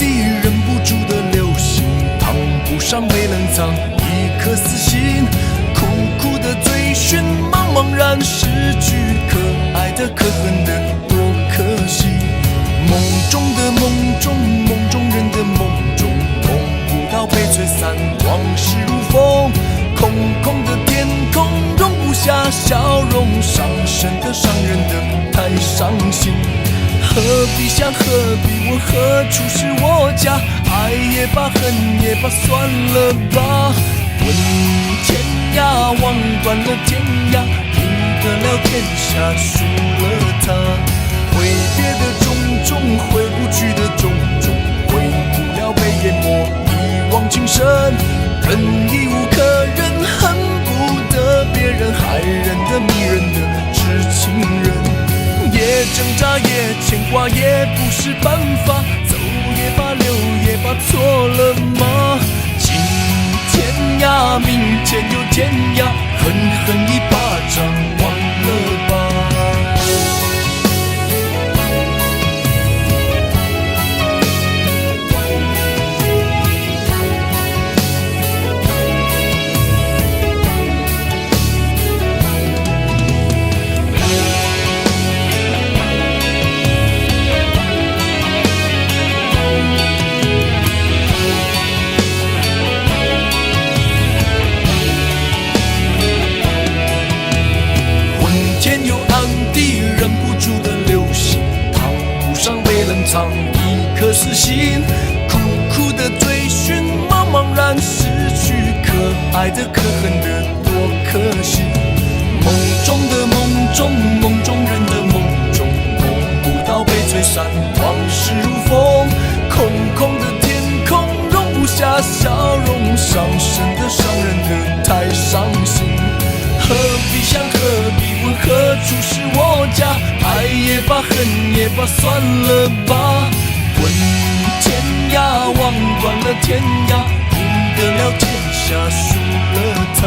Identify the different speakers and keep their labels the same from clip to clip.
Speaker 1: 地忍不住的流星，烫不上没冷藏一颗死心，苦苦的追寻，茫茫然失去，可爱的可恨的多可惜。梦中的梦中，梦中人的梦中，梦不到被吹散，往事如风，空空的天空容不下笑容，伤神的伤人的太伤心。何必想何必问何处是我家，爱也罢恨也罢算了吧。问天涯望断了天涯，赢得了天下输了他。挥别的种种，回不去的种种，回不了被淹没一往情深。忍亦无可忍，恨不得别人，害人的迷人的知情人。也挣扎也牵挂也不是办法，走也罢留也罢，错了吗？今天涯明天又天涯，狠狠一巴掌忘了吧。藏一颗死心，苦苦的追寻，茫茫然失去，可爱的可恨的多可惜。梦中的梦中，梦中人的梦中，梦不到被吹散，往事如风，空空的天空容不下笑容，伤神的伤人的太伤心。何必想何必问何处是我家，爱也罢恨也罢算了吧。问天涯望断了天涯，赢得了天下输了他。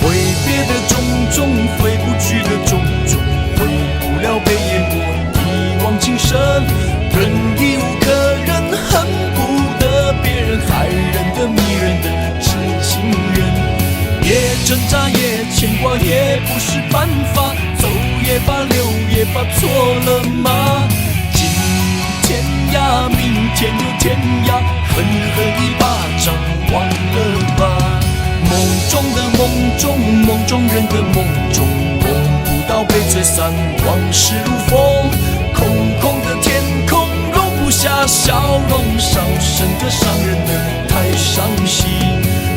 Speaker 1: 挥别的种种，回不去的种种，回不了被淹没一往情深。忍亦无可忍，恨不得别人，害人的迷人的知情人。也挣扎也牵挂也不是办法，走也罢留也罢，错了吗？今天涯明天又天涯，狠狠一巴掌忘了吧。梦中的梦中，梦中人的梦中，梦不到被吹散，往事如风，空空的天空容不下笑容，伤神的伤人的太伤心。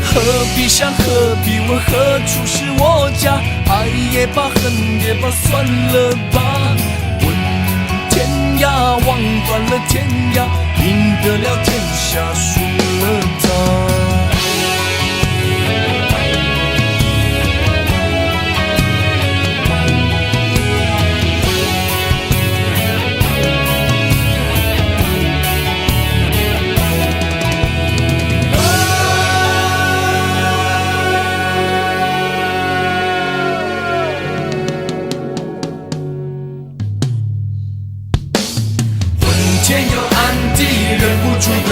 Speaker 1: 何必想何必问何处是我家，爱也罢恨也罢算了吧。问天涯望断了天涯，赢得了天下输了他。天有暗地，忍不住的